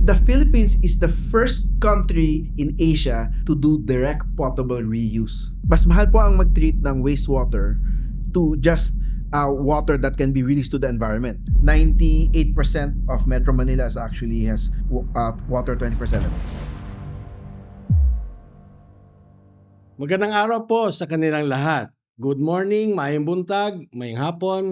The Philippines is the first country in Asia to do direct potable reuse. Mas mahal po ang mag-treat ng wastewater to just water that can be released to the environment. 98% of Metro Manila actually has water 24/7. Magandang araw po sa kanilang lahat. Good morning, maayong buntag, maayong hapon,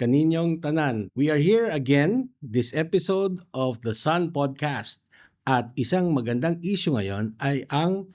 kaninyong tanan. We are here again, this episode of the Sun Podcast. At isang magandang issue ngayon ay ang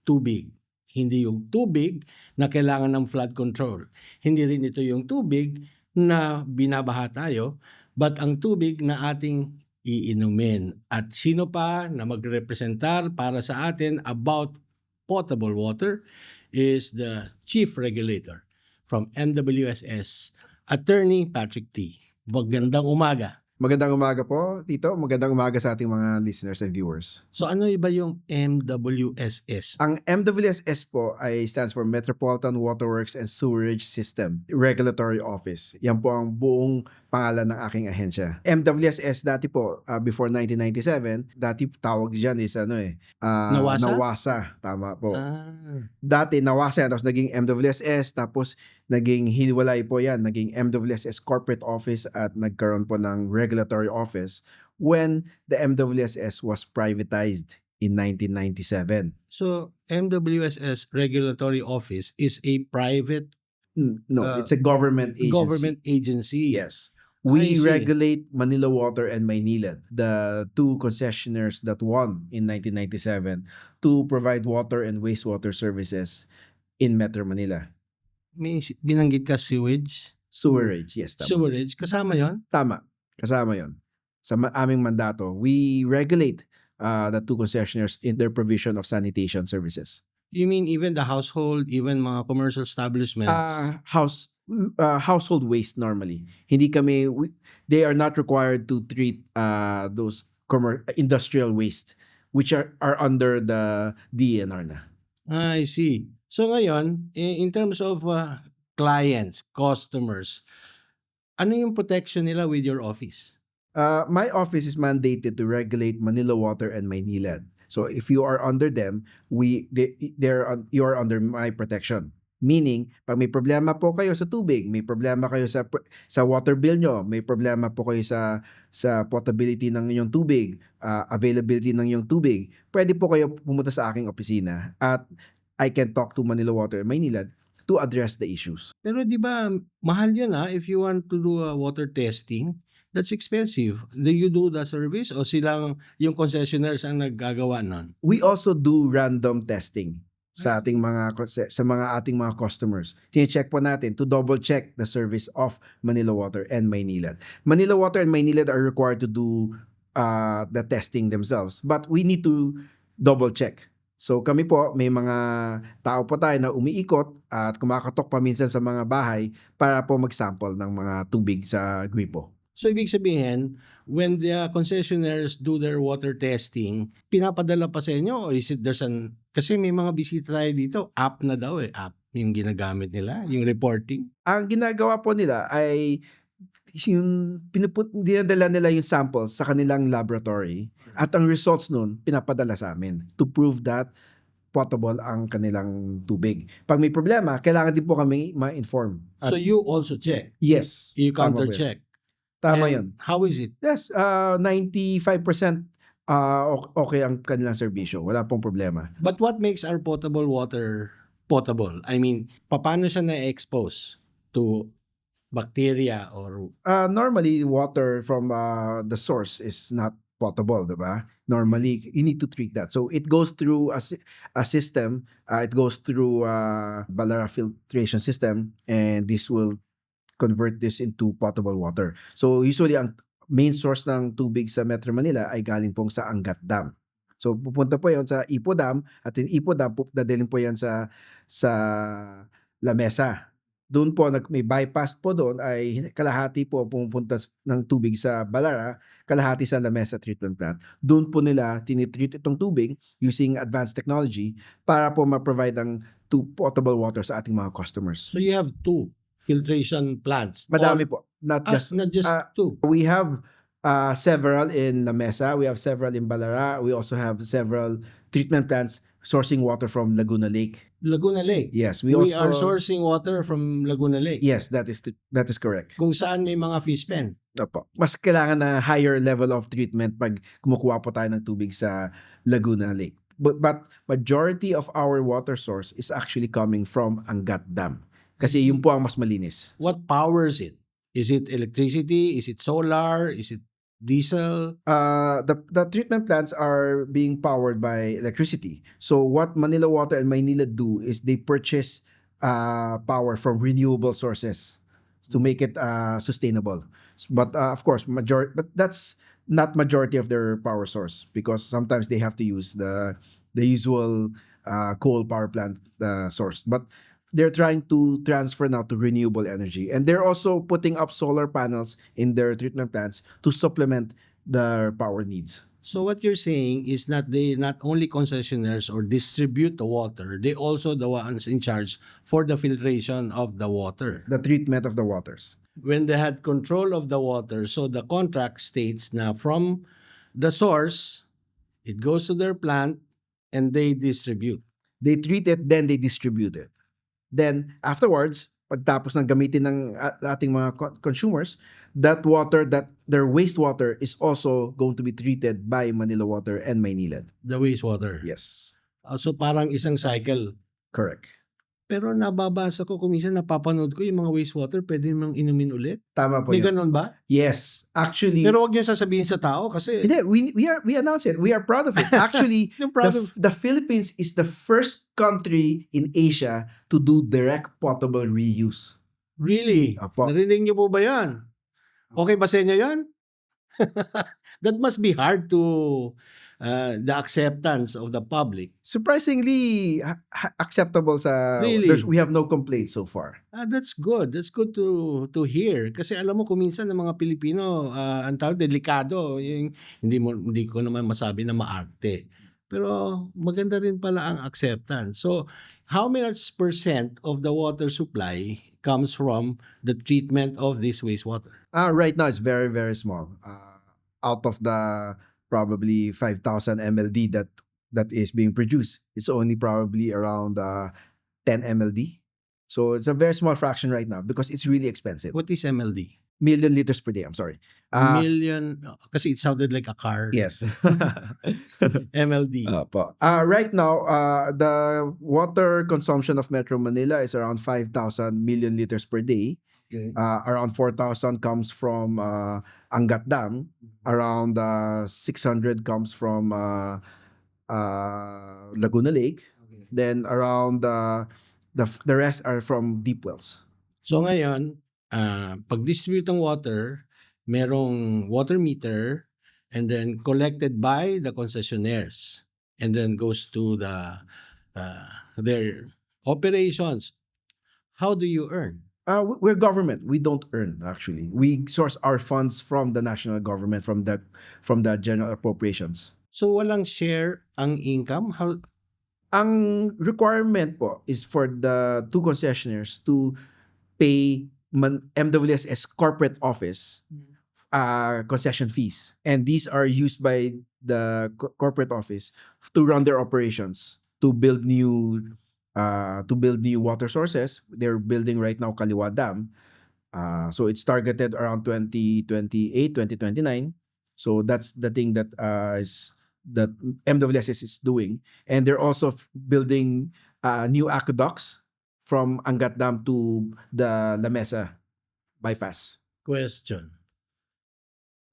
tubig. Hindi yung tubig na kailangan ng flood control. Hindi rin ito yung tubig na binabaha tayo, but ang tubig na ating iinumin. At sino pa na magrepresentar para sa atin about potable water is the Chief Regulator from MWSS, Attorney Patrick T. Magandang umaga. Magandang umaga po, Tito. Magandang umaga sa ating mga listeners and viewers. So ano iba yung MWSS? Ang MWSS po ay stands for Metropolitan Waterworks and Sewerage System Regulatory Office. Yan po ang buong pangalan ng aking ahensya. MWSS dati po, before 1997, dati tawag dyan is Nawasa? Nawasa. Tama po. Ah, Dati Nawasa yan, tapos naging MWSS, tapos naging hiniwalay po yan, naging MWSS Corporate Office at nagkaroon po ng Regulatory Office when the MWSS was privatized in 1997. so MWSS Regulatory Office is a private No, it's a government agency. government agency. Yes. We I see. regulate Manila Water and Maynilad, the two concessionaires that won in 1997 to provide water and wastewater services in Metro Manila. May binanggit ka sewage, Sewerage, yes, tama. sewerage, kasama yon. Tama. Kasama yon. Sa aming mandato, we regulate the two concessionaires in their provision of sanitation services. You mean even the household, even mga commercial establishments? Household waste normally. Hindi kami, they are not required to treat those industrial waste which are under the DENR na. I see. So ngayon, in terms of clients, customers, ano yung protection nila with your office? My office is mandated to regulate Manila Water and Maynilad. So if you are under them, you are under my protection. Meaning, pag may problema po kayo sa tubig, may problema kayo sa water bill nyo, may problema po kayo sa potability ng inyong tubig, availability ng inyong tubig, pwede po kayo pumunta sa aking opisina at I can talk to Manila Water and Maynilad to address the issues. Pero di ba, mahal yun if you want to do a water testing, that's expensive. Do you do the service o silang yung concessionaires ang naggagawa nun? We also do random testing sa ating ating mga customers. Tine-check po natin to double check the service of Manila Water and Maynilad. Manila Water and Maynilad are required to do the testing themselves, but we need to double check. So kami po, may mga tao po tayo na umiikot at kumakatok pa minsan sa mga bahay para po mag-sample ng mga tubig sa gripo. So ibig sabihin, when the concessionaires do their water testing, pinapadala pa sa inyo or is it kasi may mga bisita tayo dito, app na daw app yung ginagamit nila, yung reporting. Ang ginagawa po nila ay yung dinadala nila yung samples sa kanilang laboratory at ang results nun pinapadala sa amin to prove that potable ang kanilang tubig. Pag may problema, kailangan din po kami ma-inform. So you also check? Yes. You Tama po counter-check? Tama And yun. how is it? Yes, 95% okay ang kanilang serbisyo. Wala pong problema. But what makes our potable water potable? I mean, paano siya na-expose to bacteria or... Normally, water from the source is not potable, diba? Normally, you need to treat that. So, it goes through a system. It goes through Balara filtration system and this will convert this into potable water. So, usually, ang main source ng tubig sa Metro Manila ay galing pong sa Angat Dam. So, pupunta po yon sa Ipo Dam at in Ipo Dam, dadalhin po yan sa Lamesa. Doon po, may bypass po doon ay kalahati po pumupunta ng tubig sa Balara, kalahati sa Lamesa Treatment Plant. Doon po nila tinitreat itong tubig using advanced technology para po ma-provide ang potable water sa ating mga customers. So you have two filtration plants? Madami po. Not just two. we have Several in La Mesa. We have several in Balara. We also have several treatment plants sourcing water from Laguna Lake. Laguna Lake. Yes, We are sourcing water from Laguna Lake. Yes, that is correct. Kung saan may mga fish pen. Opo. Mas kailangan na higher level of treatment pag kumukuha po tayo ng tubig sa Laguna Lake. But majority of our water source is actually coming from Angat Dam. Kasi yun po ang mas malinis. What powers it? Is it electricity? Is it solar? Is it diesel? The treatment plants are being powered by electricity. So what Manila Water and Maynila do is they purchase power from renewable sources to make it sustainable. But of course, but that's not majority of their power source because sometimes they have to use the usual coal power plant source. But they're trying to transfer now to renewable energy, and they're also putting up solar panels in their treatment plants to supplement their power needs. So what you're saying is that they not only concessionaires or distribute the water, they also the ones in charge for the filtration of the water. The treatment of the waters. When they had control of the water, so the contract states na from the source, it goes to their plant and they distribute. They treat it, then they distribute it. Then afterwards, pagtapos ng gamitin ng ating mga consumers, that water, that their wastewater is also going to be treated by Manila Water and Maynilad. The wastewater. Yes, So parang isang cycle. correct. Pero nababasa ko kung minsan napapanood ko yung mga wastewater, pwede namang inumin ulit. Tama po May yun. ganun ba? Yes, actually. Pero huwag niyo sasabihin sa tao kasi Hindi, we announce it. We are proud of it. Actually, yung problem. the Philippines is the first country in Asia to do direct potable reuse. Really? Apo. Narinig niyo po ba yan? Okay ba sa inyo yan? That must be hard to the acceptance of the public. Surprisingly acceptable sa Really? we have no complaints so far. That's good. That's good to hear. Kasi alam mo kung minsan ng mga Pilipino, ang tawag delikado, yung hindi ko naman masabi na maarte. Pero maganda rin pala ang acceptance. So, how much percent of the water supply comes from the treatment of this wastewater? Right now it's very very small. Out of the probably 5,000 MLD that is being produced, it's only probably around 10 MLD. So it's a very small fraction right now because it's really expensive. What is MLD? Million liters per day. I'm sorry. Million, kasi it sounded like a car. Yes. MLD. Po. Right now, the water consumption of Metro Manila is around 5,000 million liters per day. Okay. Around 4,000 comes from Angat Dam. Around 600 comes from Laguna Lake. Okay. Then around the rest are from deep wells. So ngayon, pag-distribute ng water, merong water meter and then collected by the concessionaires and then goes to their operations. How do you earn? We're government. We don't earn actually. We source our funds from the national government, from the general appropriations. So walang share ang income? How? Ang requirement po is for the two concessionaires to pay MWSS corporate office concession fees, and these are used by the corporate office to run their operations, to build new water sources. They're building right now Kaliwa Dam. So it's targeted around 2028, 2029. So that's the thing that MWSS is doing. And they're also building new aqueducts from Angat Dam to the La Mesa bypass. Question.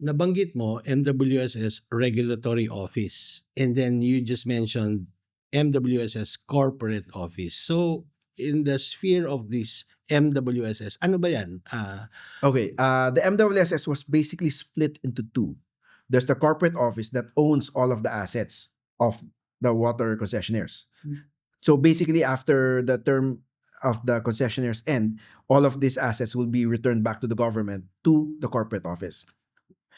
Nabanggit mo MWSS Regulatory Office and then you just mentioned MWSS Corporate Office. So, in the sphere of this MWSS, ano ba yan? Okay, the MWSS was basically split into two. There's the corporate office that owns all of the assets of the water concessionaires. So basically, after the term of the concessionaires end, all of these assets will be returned back to the government, to the corporate office.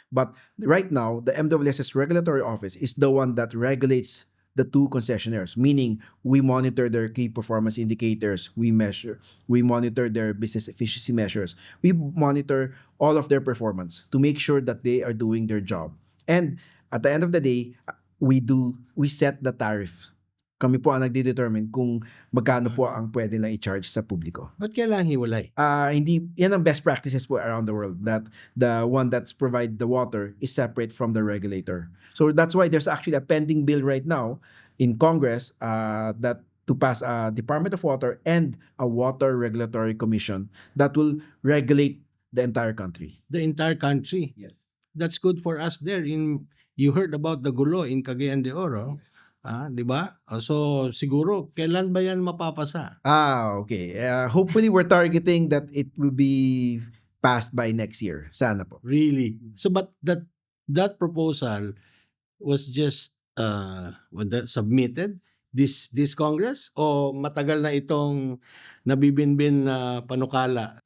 But right now, the MWSS Regulatory Office is the one that regulates the two concessionaires, meaning we monitor their key performance indicators, we monitor their business efficiency measures, we monitor all of their performance to make sure that they are doing their job. And at the end of the day, we set the tariff. Kami po ang nagde-determine kung magkano po ang pwede lang i-charge sa publiko. Ba't kailangan hiwalay? Hindi, yan ang best practices po around the world, that the one that's provide the water is separate from the regulator. So that's why there's actually a pending bill right now in Congress that to pass a Department of Water and a Water Regulatory Commission that will regulate the entire country. The entire country. Yes. That's good for us there. You heard about the gulo in Cagayan de Oro. Di ba? So, siguro, kailan ba yan mapapasa? Okay. Hopefully, we're targeting that it will be passed by next year. Sana po. Really? So, but that proposal was just submitted this Congress? O matagal na itong nabibinbin na panukala?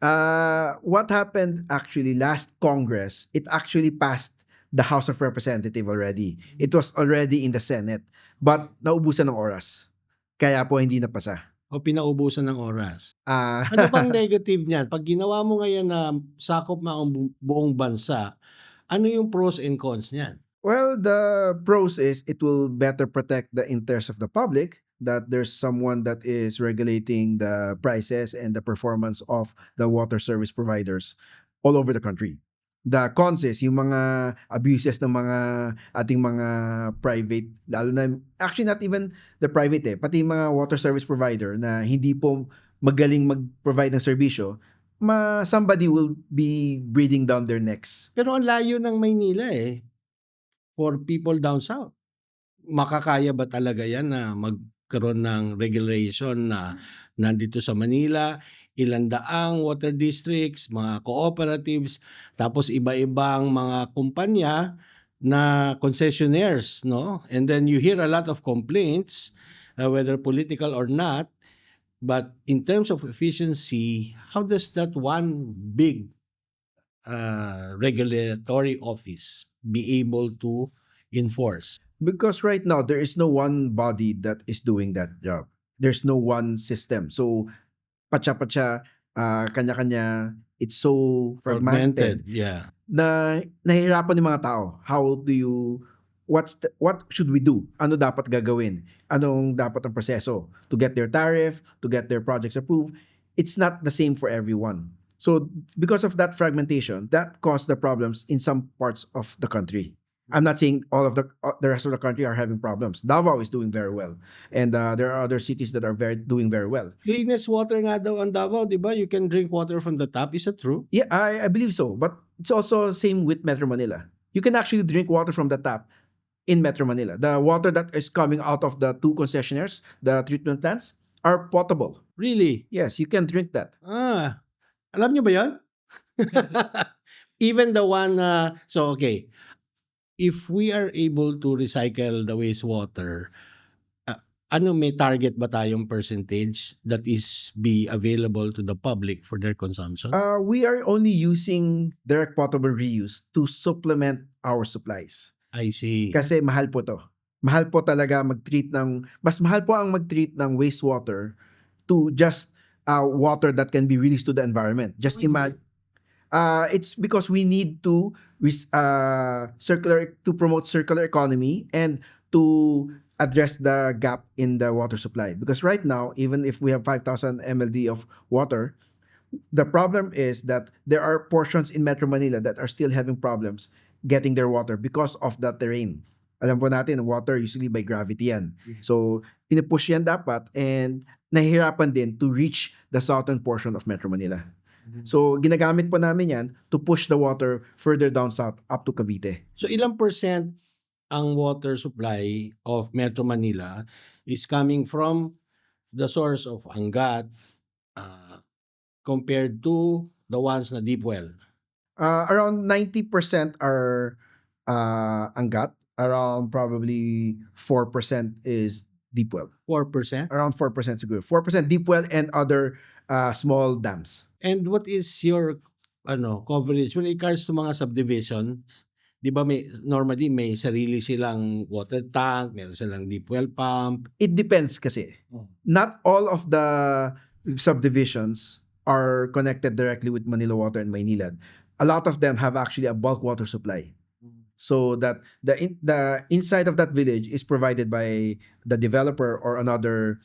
What happened actually last Congress, it actually passed the House of Representatives already. It was already in the Senate. But naubusan ng oras. Kaya po hindi napasa. O pinaubusan ng oras? Ano bang negative niyan? Pag ginawa mo ngayon na sakop mo ang buong bansa, ano yung pros and cons niyan? Well, the pros is it will better protect the interest of the public, that there's someone that is regulating the prices and the performance of the water service providers all over the country. The cons is yung mga abuses ng mga ating mga private, lalo na, actually not even the private pati yung mga water service provider na hindi po magaling mag-provide ng serbisyo, somebody will be breathing down their necks. Pero ang layo ng Maynila for people down south. Makakaya ba talaga yan na magkaroon ng regulation na nandito sa Manila, ilang daang water districts, mga cooperatives, tapos iba-ibang mga kumpanya na concessionaires, no? And then you hear a lot of complaints, whether political or not, but in terms of efficiency, how does that one big regulatory office be able to enforce? Because right now, there is no one body that is doing that job. There's no one system. So, patsa-patsa, kanya-kanya, it's so fragmented. Yeah. Na nahihirapan yung mga tao. What should we do? Ano dapat gagawin? Anong dapat ang proseso to get their tariff, to get their projects approved? It's not the same for everyone. So, because of that fragmentation, that caused the problems in some parts of the country. I'm not saying all of the rest of the country are having problems. Davao is doing very well. And there are other cities that are doing very well. Cleanest water nga daw ang Davao, di ba? You can drink water from the tap. Is that true? Yeah, I believe so. But it's also same with Metro Manila. You can actually drink water from the tap in Metro Manila. The water that is coming out of the two concessionaires, the treatment plants, are potable. Really? Yes, you can drink that. Alam niyo ba yan? Even the one so okay, if we are able to recycle the wastewater, may target ba tayong percentage that is be available to the public for their consumption? We are only using direct potable reuse to supplement our supplies. I see. Kasi mahal po to. Mahal po talaga mas mahal po ang mag-treat ng wastewater to just water that can be released to the environment. Just imagine. It's because we need to promote circular economy and to address the gap in the water supply. Because right now, even if we have 5,000 MLD of water, the problem is that there are portions in Metro Manila that are still having problems getting their water because of the terrain. Alam po natin, water usually by gravity yan. So, pinupush yan dapat and nahihirapan din to reach the southern portion of Metro Manila. So, ginagamit po namin yan to push the water further down south up to Cavite. So, ilang percent ang water supply of Metro Manila is coming from the source of Angat compared to the ones na deep well? Around 90% are Angat. Around probably 4% is deep well. 4%? Around 4% siguro. 4% deep well and other small dams. And what is your coverage when it comes to mga subdivisions? 'Di ba normally may sarili silang water tank, meron silang deep well pump. It depends kasi. Oh. Not all of the subdivisions are connected directly with Manila Water and Maynilad. A lot of them have actually a bulk water supply. So that the inside of that village is provided by the developer or another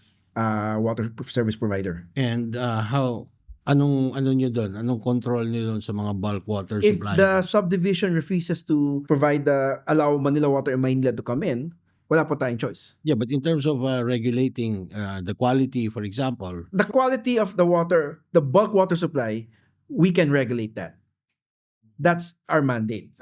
water service provider. And anong ano niyo doon? Anong control niyo doon sa mga bulk water If supply? the subdivision refuses to provide allow Manila Water and Maynilad to come in, wala po tayong choice. Yeah, but in terms of regulating the quality, for example, The quality of the water, the bulk water supply, we can regulate that. That's our mandate.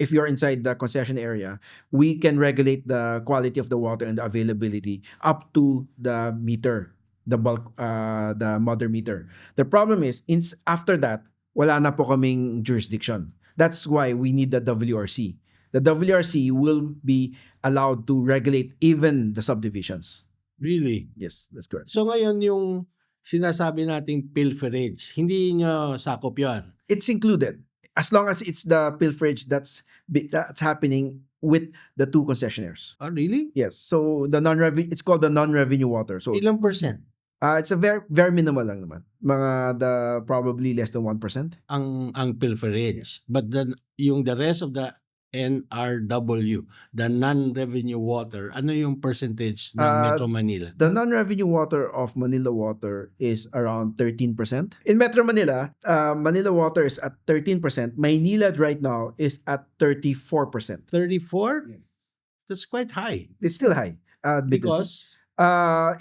If you're inside the concession area, we can regulate the quality of the water and the availability up to the meter, the bulk, the mother meter. The problem is, after that, wala na po kaming jurisdiction. That's why we need the WRC. The WRC will be allowed to regulate even the subdivisions. really. Yes, that's correct. So ngayon yung sinasabi nating pilferage, hindi nyo sakop 'yon. It's included as long as it's the pilferage that's happening with the two concessionaires. Oh, really? Yes. So the it's called the non-revenue water. So Ilang percent it's a very very minimal lang naman. Probably less than 1%. ang pilferage? But then yung the rest of the NRW, the non-revenue water, ano yung percentage ng Metro Manila? The non-revenue water of Manila Water is around 13%. In Metro Manila, Manila Water is at 13%. Maynilad right now is at 34%. 34? Yes. That's quite high. It's still high. Because,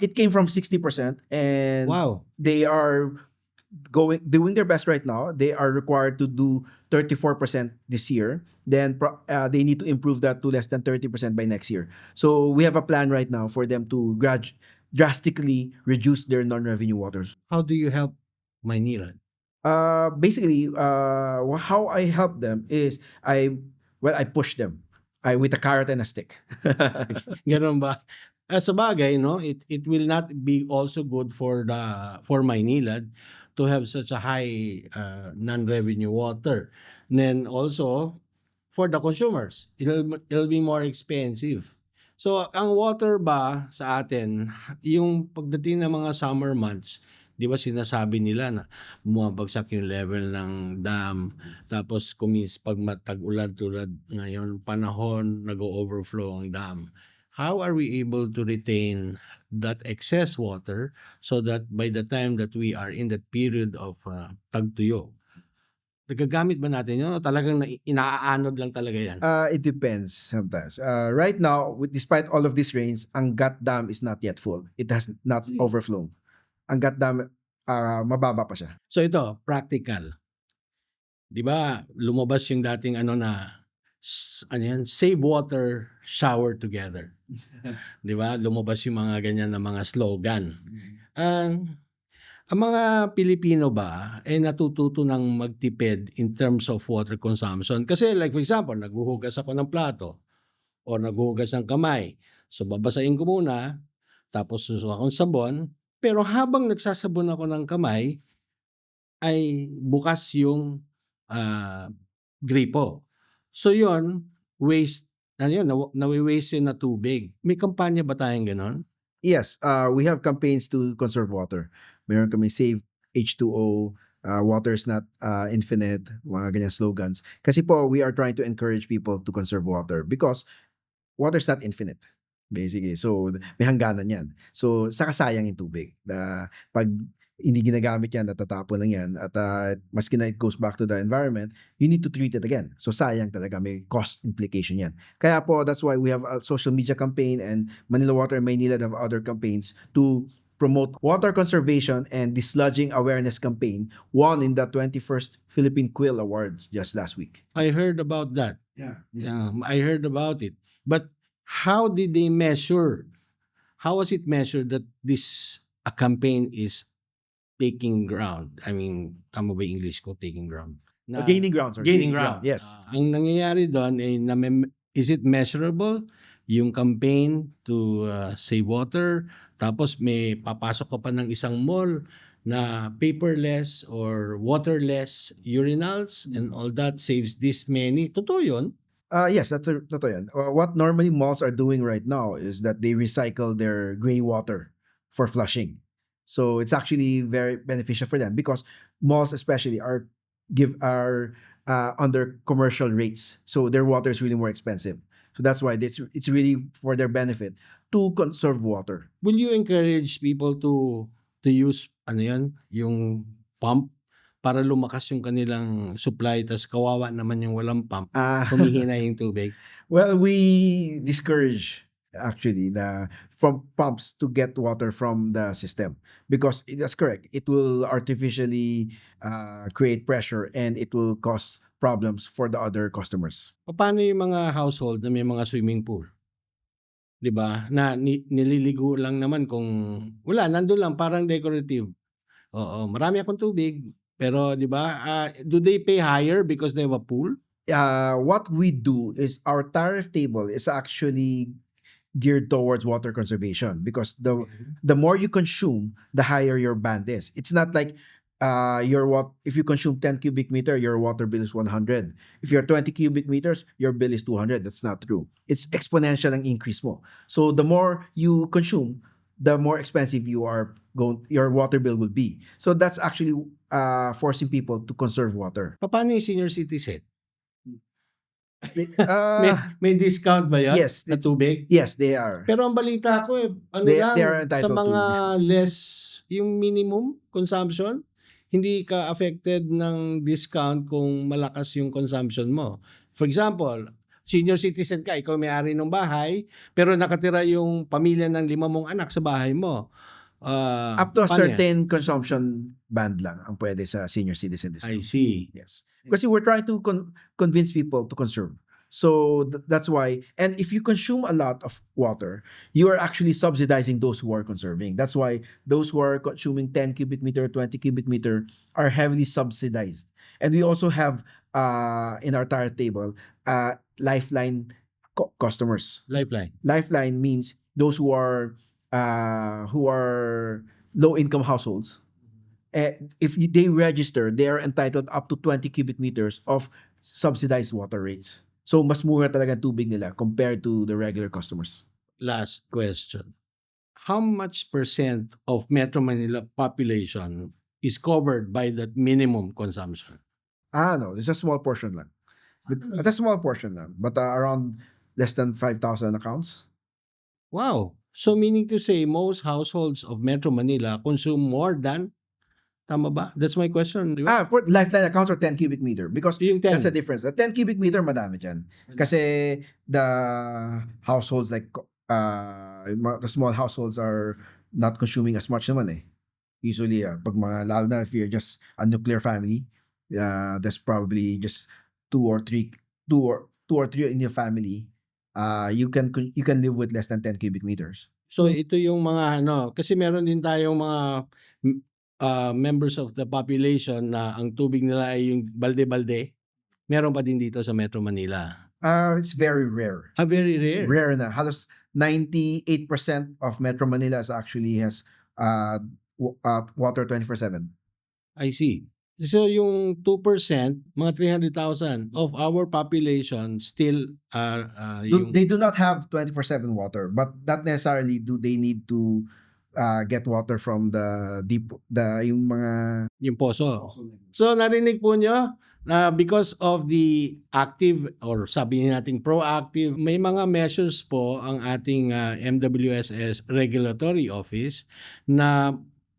It came from 60% and wow. they are doing their best right now. They are required to do 34% this year. Then they need to improve that to less than 30% by next year. So we have a plan right now for them to drastically reduce their non-revenue waters. How do you help Maynilad? Basically, how I help them is I push them. With a carrot and a stick. Ganun ba? Sa bagay, no, it will not be also good for Maynilad to have such a high non-revenue water. And then also for the consumers, it'll be more expensive. So ang water ba sa atin, yung pagdating ng mga summer months, 'di ba sinasabi nila na bumabagsak yung level ng dam, tapos pag matag-ulan tulad ngayon panahon, nag-overflow ang dam. How are we able to retain that excess water so that by the time that we are in that period of tagtuyo, nagagamit ba natin yun o talagang inaaanod lang talaga yan? It depends sometimes. Right now, despite all of these rains, ang Gat Dam is not yet full. It has not overflown. Ang Gat Dam, mababa pa siya. So ito, practical. Di ba, lumabas yung dating save water, shower together. Di ba? Lumabas yung mga ganyan na mga slogan. Ang mga Pilipino ba ay natututo ng magtipid in terms of water consumption? Kasi like for example, naghuhugas ako ng plato o naghuhugas ng kamay. So babasahin ko muna, tapos susuka akong sabon. Pero habang nagsasabon ako ng kamay, ay bukas yung gripo. So yun, waste, nawi-waste yun na tubig. May kampanya ba tayong ganon? Yes, we have campaigns to conserve water. Meron kami Save H2O, water is not infinite, mga ganyan slogans. Kasi po, we are trying to encourage people to conserve water because water is not infinite. Basically. So, may hangganan yan. So, sayang yung tubig. Pag hindi ginagamit yan, natatapon lang yan, at maski na it goes back to the environment, you need to treat it again. So, sayang talaga. May cost implication yan. Kaya po, that's why we have a social media campaign and Manila Water and Maynilad have other campaigns to promote water conservation and dislodging awareness campaign, won in the 21st Philippine Quill Awards just last week. I heard about that. Yeah. I heard about it. But how did they measure? How was it measured that this campaign is taking ground? I mean, tama ba yung English ko, taking ground? Gaining ground, sorry. Gaining ground. Yes. Ang nangyayari doon ay is it measurable? Yung campaign to save water, tapos may papasok ka pa ng isang mall, na paperless or waterless urinals and all that saves this many. Totoo yun? Yes, totoo yan. What normally malls are doing right now is that they recycle their gray water for flushing. So it's actually very beneficial for them because malls especially are under commercial rates. So their water is really more expensive. So that's why it's really for their benefit to conserve water. Will you encourage people to use ano yan, yung pump para lumakas yung kanilang supply tas kawawa naman yung walang pump, Ah, humihina yung tubig? well, we discourage actually from pumps to get water from the system because that's correct. It will artificially create pressure and it will cause problems for the other customers. Paano yung mga household na may mga swimming pool? 'Di ba? Na nililigo lang naman kung wala, nandun lang parang decorative. Oo, marami akong tubig, pero 'di ba, do they pay higher because they have a pool? What we do is our tariff table is actually geared towards water conservation because the more you consume, the higher your band is. It's not like if you consume 10 cubic meter, your water bill is 100. If you're 20 cubic meters, your bill is 200. That's not true. It's exponential ang increase mo. So the more you consume, the more expensive your water bill will be. So that's actually forcing people to conserve water. Paano yung senior citizen? May Uh, may discount ba 'yan yes, na tubig? yes, they are. Pero ang balita ko, ano They lang, are sa entitled to mga discount. less yung minimum consumption, hindi ka affected ng discount kung malakas yung consumption mo. For example, senior citizen ka, ikaw may-ari ng bahay, pero nakatira yung pamilya ng 5 mong anak sa bahay mo. Up to a Paano yan? certain consumption band lang ang pwede sa senior citizen I discount. see. Yes. Kasi we're trying to convince people to conserve. So that's why, and if you consume a lot of water, you are actually subsidizing those who are conserving. That's why those who are consuming 10 cubic meter, 20 cubic meter are heavily subsidized. And we also have in our tariff table, lifeline customers. Lifeline. Lifeline means those who are low income households. If they register, they are entitled up to 20 cubic meters of subsidized water rates. So mas mura talaga ang tubig nila compared to the regular customers. Last question. How much percent of Metro Manila population is covered by that minimum consumption? No, it's a small portion lang. But a small portion lang. But around less than 5,000 accounts. Wow. So meaning to say, most households of Metro Manila consume more than, tama ba? That's my question, di ba? For lifeline accounts or 10 cubic meter because Yung 10. that's the difference. The 10 cubic meter madami dyan. Kasi the households like the small households are not consuming as much naman eh. Usually pag lalo na if you're just a nuclear family, there's probably just two or three in your family. You can live with less than 10 cubic meters. So ito yung mga kasi meron din tayong mga members of the population na ang tubig nila ay yung balde-balde. Meron pa din dito sa Metro Manila. It's very rare. Very rare. Rare na. Halos 98% of Metro Manila actually has water 24/7. I see. So yung 2%, mga 300,000 of our population still are They do not have 24/7 water, but not necessarily do they need to get water from the deep yung mga yung poso. So narinig po nyo na because of the active or sabi natin proactive, may mga measures po ang ating MWSS Regulatory Office na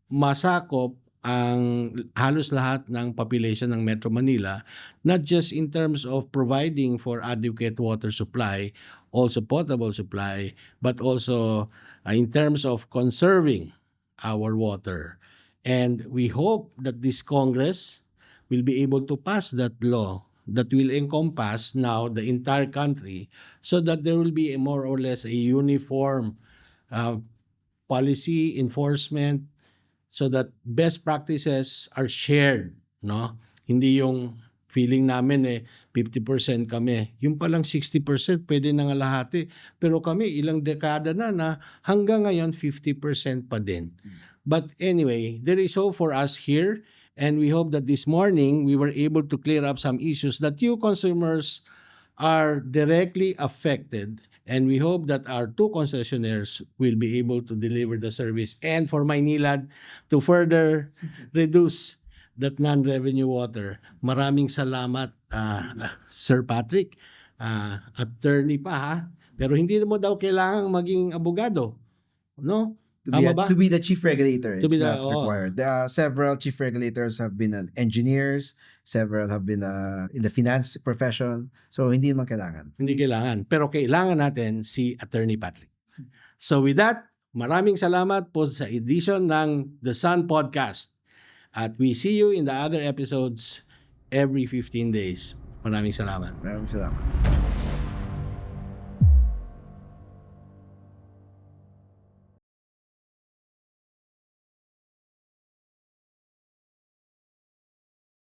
masakop ang halos lahat ng population ng Metro Manila, not just in terms of providing for adequate water supply, also potable supply, but also in terms of conserving our water. And we hope that this Congress will be able to pass that law that will encompass now the entire country so that there will be more or less a uniform policy enforcement so that best practices are shared, no? Hindi yung feeling namin 50% kami. Yung palang 60% pwede na nga lahat eh. Pero kami ilang dekada na hanggang ngayon 50% pa din. But anyway, there is hope for us here, and we hope that this morning we were able to clear up some issues that you consumers are directly affected. And we hope that our two concessionaires will be able to deliver the service and for Maynilad to further reduce that non-revenue water. Maraming salamat, Sir Patrick. Attorney pa ha. Pero hindi mo daw kailangang maging abogado. No? Tama ba? To be the chief regulator, To it's be the- not oo. required. Several chief regulators have been engineers, several have been in the finance profession. So, hindi naman kailangan. Hindi kailangan. Pero kailangan natin si Attorney Patrick. So with that, maraming salamat po sa edition ng The Sun Podcast. At we see you in the other episodes every 15 days. Maraming salamat. Maraming salamat.